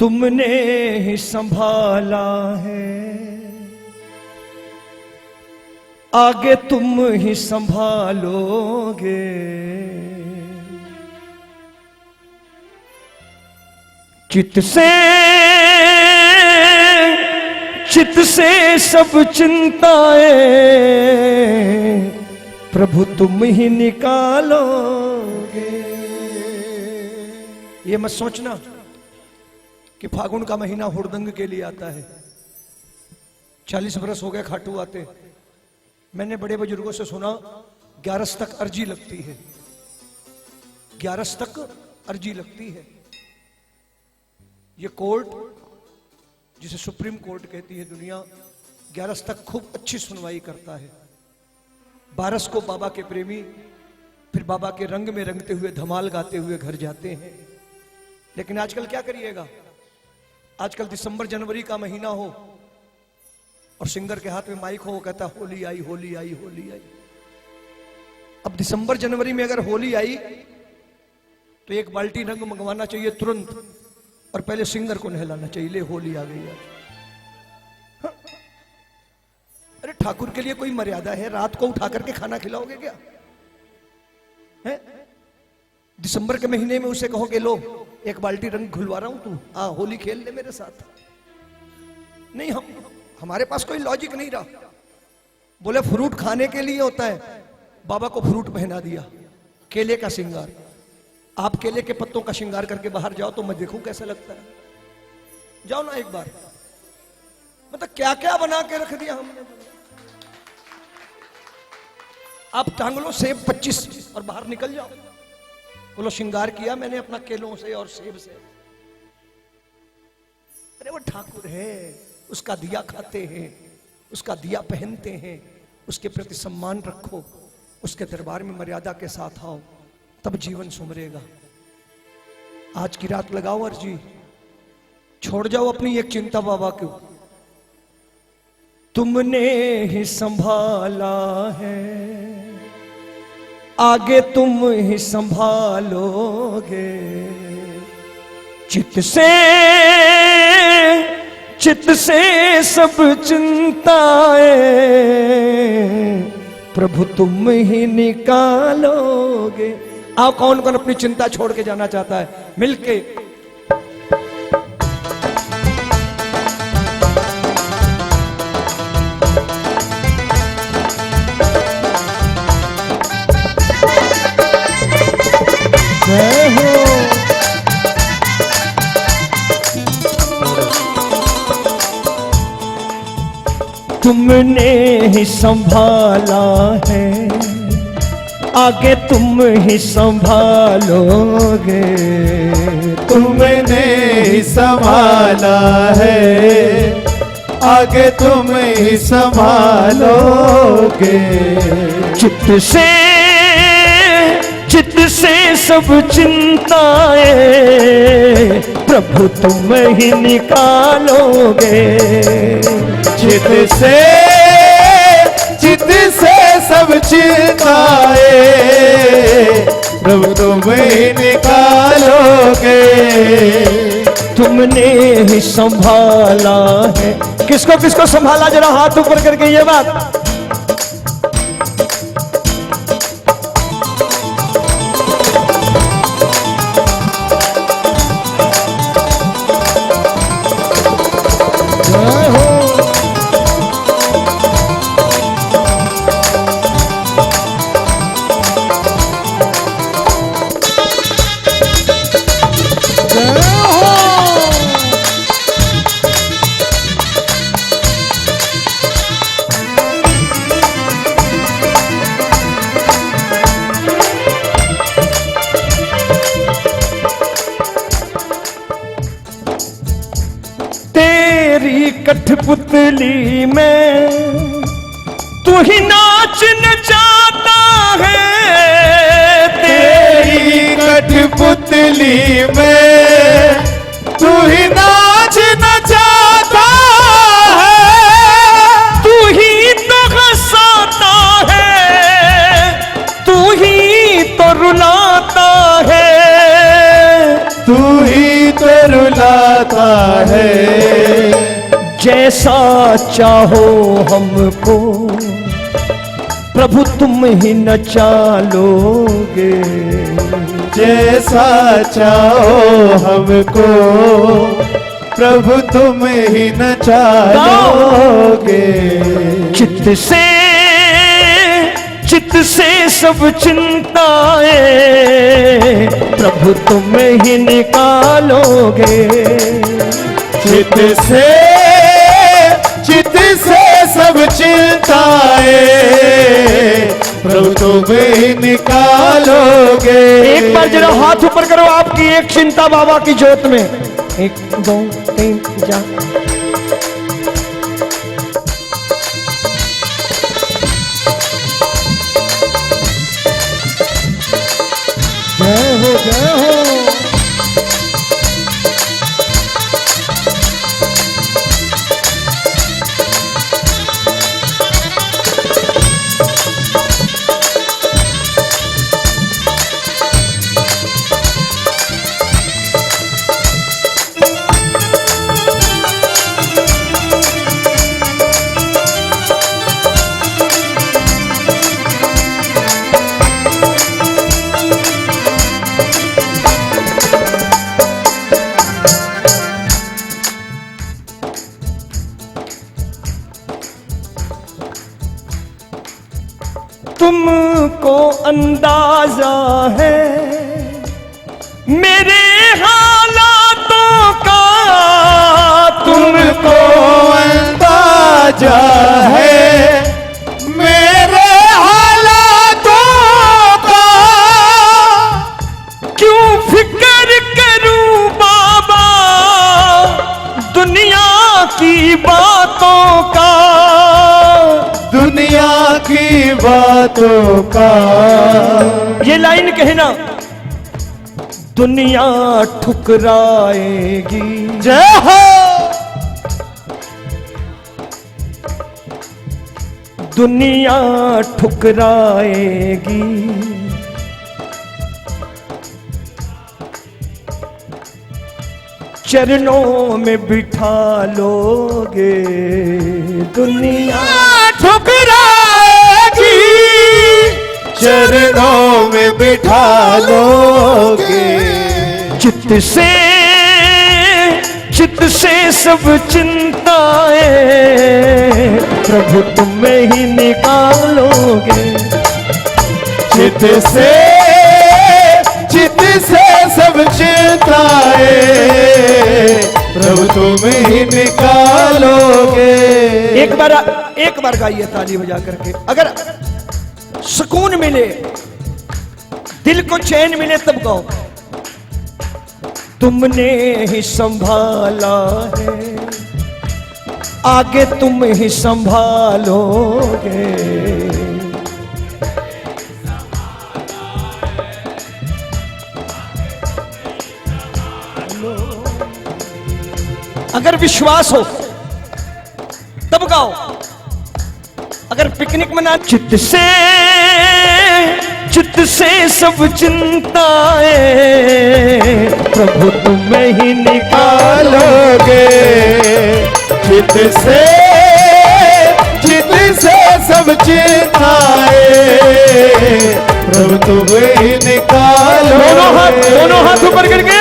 तुमने ही संभाला है, आगे तुम ही संभालोगे। चित से सब चिंताएं प्रभु तुम ही निकालोगे। ये मत सोचना कि फागुन का महीना हुड़दंग के लिए आता है। 40 बरस हो गए खाटू आते। मैंने बड़े बुजुर्गों से सुना 11 तक अर्जी लगती है, 11 तक अर्जी लगती है। ये कोर्ट जिसे सुप्रीम कोर्ट कहती है दुनिया, 11 तक खूब अच्छी सुनवाई करता है। 12 को बाबा के प्रेमी फिर बाबा के रंग में रंगते हुए धमाल गाते हुए घर जाते हैं। लेकिन आजकल क्या करिएगा, आजकल दिसंबर जनवरी का महीना हो और सिंगर के हाथ में माइक हो, वो कहता होली आई होली आई होली आई। अब दिसंबर जनवरी में अगर होली आई तो एक बाल्टी रंग मंगवाना चाहिए तुरंत और पहले सिंगर को नहलाना चाहिए, ले होली आ गई आज। हाँ? अरे ठाकुर के लिए कोई मर्यादा है? रात को उठा करके खाना खिलाओगे क्या है? दिसंबर के महीने में उसे कहोगे लो एक बाल्टी रंग घुलवा रहा हूं, तू आ होली खेल ले मेरे साथ। नहीं, हमारे पास कोई लॉजिक नहीं रहा। बोले फ्रूट खाने के लिए होता है, बाबा को फ्रूट पहना दिया, केले का श्रृंगार। आप केले के पत्तों का श्रृंगार करके बाहर जाओ तो मैं देखूं कैसा लगता है। जाओ ना एक बार, मतलब क्या क्या बना के रख दिया हमने। आप टांग लो सेब 25 और बाहर निकल जाओ, बोलो श्रृंगार किया मैंने अपना केलों से और सेब से। अरे वो ठाकुर है, उसका दिया खाते हैं, उसका दिया पहनते हैं, उसके प्रति सम्मान रखो, उसके दरबार में मर्यादा के साथ आओ, तब जीवन सुमरेगा। आज की रात लगाओ अर्जी, छोड़ जाओ अपनी एक चिंता बाबा को। तुमने ही संभाला है, आगे तुम ही संभालोगे। चित से सब चिंताएं प्रभु तुम ही निकालोगे। आओ, कौन कौन अपनी चिंता छोड़ के जाना चाहता है? मिलके जय हो। तुमने ही संभाला है, आगे तुम ही संभालोगे। तुमने ही संभाला है, आगे तुम ही संभालोगे। चित्त से सब चिंताएं प्रभु तुम ही निकालोगे। चित से सब चिंताएं प्रभु तुम ही निकालोगे। तुमने ही संभाला है। किसको किसको संभाला, जरा हाथ ऊपर करके ये बात। कठपुतली में तू ही नाच नचाता है। तेरी कठपुतली में तू ही नाच नचाता है। तू ही तो हंसाता है, तू ही तो रुलाता है। तू ही तो रुला जाता है। जैसा चाहो हमको प्रभु तुम ही नचालोगे, जैसा चाहो हमको प्रभु तुम ही नचालोगे। चित्त से सब चिंताएं प्रभु तुम ही निकालोगे। चित्त से सब चिंताएं प्रभु तुम ही निकालोगे। एक बार जरा हाथ ऊपर करो, आपकी एक चिंता बाबा की जोत में। 1 2 3 4। जय हो जय हो। तुमको अंदाजा है मेरे हालातों का, तुमको अंदाजा है मेरे हालातों का। क्यों फिक्र करूं बाबा दुनिया की बातों का, दुनिया की बातों का। ये लाइन कहना, दुनिया ठुकराएगी। जय हो। दुनिया ठुकराएगी, चरणों में बिठा लोगे। दुनिया ठुकराएगी, चरणों में बिठा लोगे। चित्त से सब चिंताएं प्रभु तुम ही निकालोगे। चित्त से सब चिंताएं प्रभु तुम ही निकालोगे। एक बार गाइए ताली बजा करके। अगर सुकून मिले, दिल को चैन मिले तब गाओ। तुमने ही संभाला है, आगे तुम ही संभालोगे। अगर विश्वास हो तब गाओ। अगर पिकनिक मना, चित्त से सब चिंताएं प्रभु तुम ही निकालोगे। चित्त से सब चिंताएं प्रभु तुम ही निकालोगे। दोनों हाथ ऊपर करके।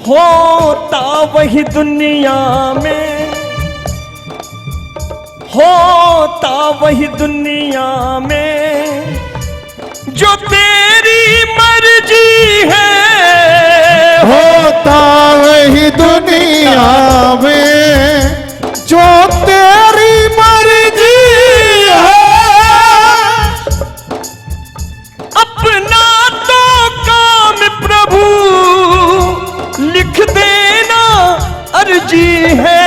होता वही दुनिया में, होता वही दुनिया में जो तेरी मर्जी है। होता वही दुनिया में जो तेरी मर्जी है। अर्जी है,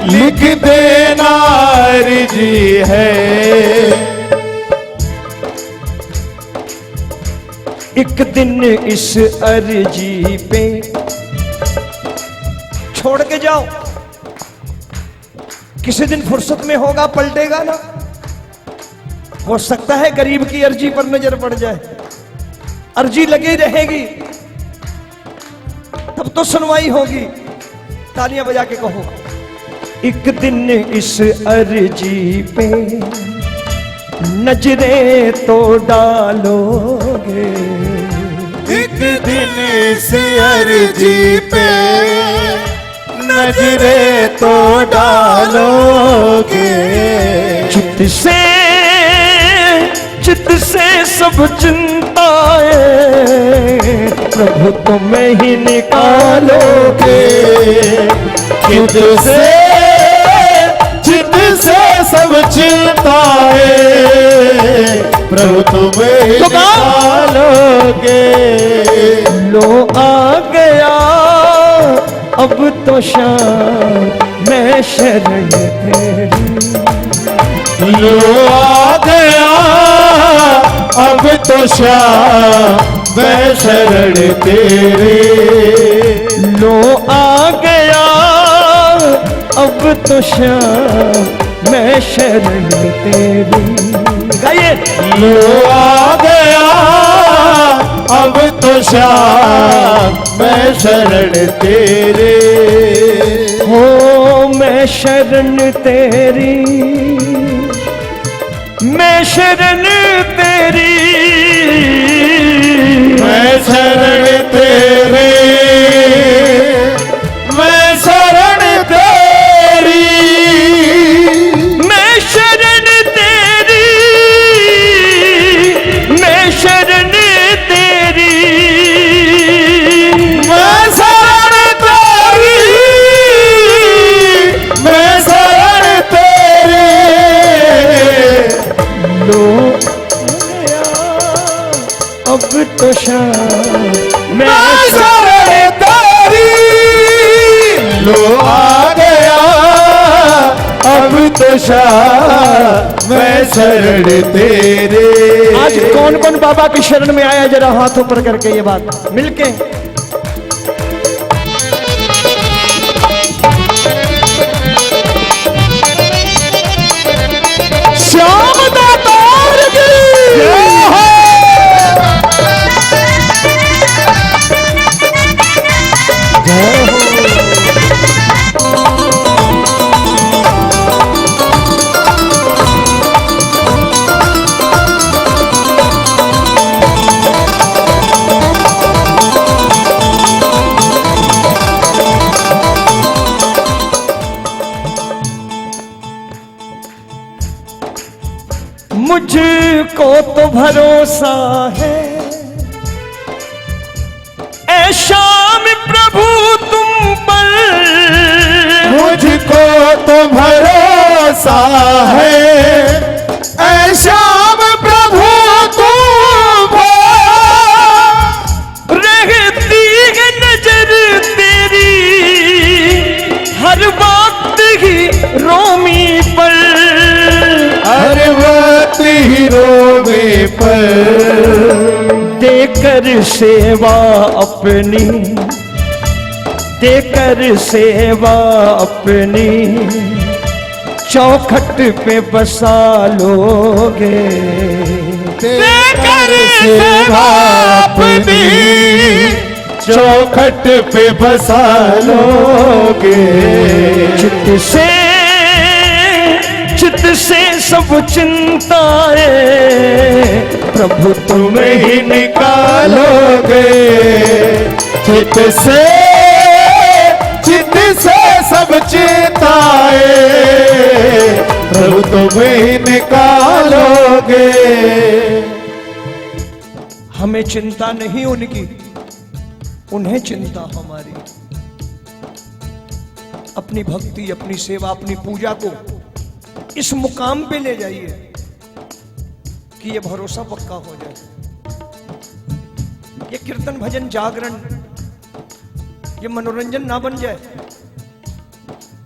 लिख देना अर्जी है। एक दिन इस अर्जी पे छोड़ के जाओ, किसी दिन फुर्सत में होगा, पलटेगा ना। हो सकता है गरीब की अर्जी पर नजर पड़ जाए, अर्जी लगी रहेगी, तब तो सुनवाई होगी। तालियां बजा के कहो, एक दिन इस अर्जी पे नजरें तो डालोगे, एक दिन इस अर्जी पे नजरें तो डालोगे। चित्त से सब चिंताएं प्रभु तुम्हें ही निकालोगे। चित्त से सब चिंताएं प्रभु तुम्हें ही निकालोगे। लो आ गया अब तो शाम मैं शरण तेरी। लो आ गया अब तो शाम मैं शरण तेरे। लो आ गया अब तो शाम मैं शरण तेरी। गाइए, लो आ गया अब तो शाम मैं शरण तेरे। हो मैं शरण तेरी, मैं शरण तेरी, मैं शरण तेरे, मैं शरण तेरी, मैं शरण तेरी, मैं शरण तेरी, मैं शरण तेरी, मैं शरण तेरे। लो गया अब तो शाम मैं शरण तेरी। लो आ गया अब तो शाम मैं शरण तेरे। आज कौन कौन बाबा की शरण में आया, जरा हाथ ऊपर करके ये बात मिलके। श्याम दातार की जय हो। जय हो। मुझको तो भरोसा है ऐ श्याम प्रभु तुम पर। मुझको तो भरोसा है ऐ श्याम प्रभु तुम पर। रहती है नजर तेरी हर वक्त ही रोमी पर। हर वक्त हीरोवे पर। देकर सेवा अपनी, देकर सेवा अपनी चौखट पे बसा लोगे। देकर सेवा अपनी चौखट पे बसा लोगे। चित्त से सब चिंताएं प्रभु तुम्हें ही निकालोगे। चित्त से सब चिंताएं प्रभु तुम्हें ही निकालोगे। हमें चिंता नहीं उनकी, उन्हें चिंता हमारी। अपनी भक्ति, अपनी सेवा, अपनी पूजा को इस मुकाम पे ले जाइए कि ये भरोसा पक्का हो जाए। ये कीर्तन भजन जागरण ये मनोरंजन ना बन जाए।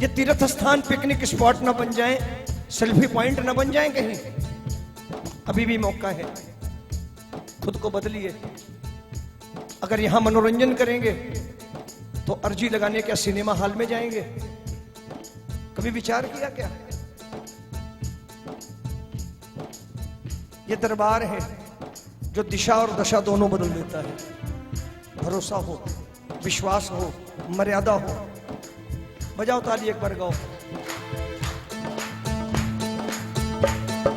ये तीर्थ स्थान पिकनिक स्पॉट ना बन जाए, सेल्फी पॉइंट ना बन जाए कहीं। अभी भी मौका है, खुद को बदलिए। अगर यहां मनोरंजन करेंगे तो अर्जी लगाने क्या सिनेमा हॉल में जाएंगे? कभी विचार किया क्या? ये दरबार है जो दिशा और दशा दोनों बदल देता है। भरोसा हो, विश्वास हो, मर्यादा हो। बजाओ ताली, एक बार गाओ।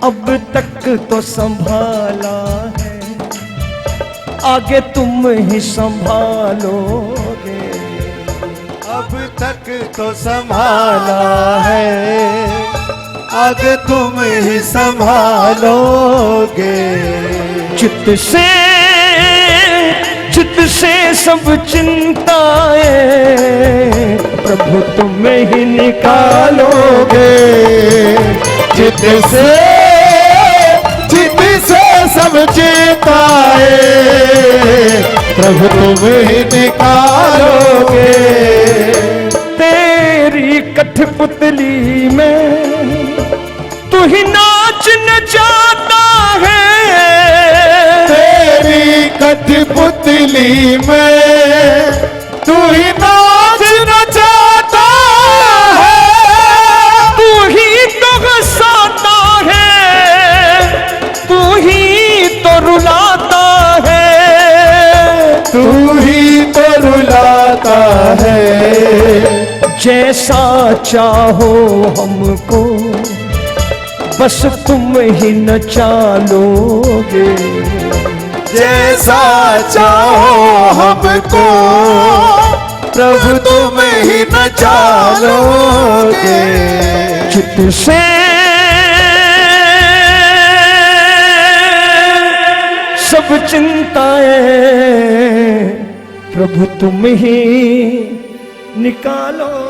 अब तक तो संभाला है, आगे तुम ही संभालोगे। अब तक तो संभाला है, आगे तुम ही संभालोगे। चित्त से सब चिंताएं प्रभु तुम ही निकालोगे। चित्त से सब चिंताएं प्रभु तुम ही निकालोगे। तेरी कठपुतली में तू ही नाच नचाता है। तेरी कठपुतली में तू ही नाच नचाता है। तू ही तो हंसाता है, तू ही तो रुलाता है। तू ही तो रुलाता है। जैसा चाहो हमको बस तुम ही नचा लोगे। जैसा चाहो हमको प्रभु तुम ही नचा लोगे। चित्त से सब चिंताएं प्रभु तुम ही निकालोगे।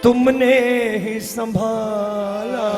तुमने ही संभाला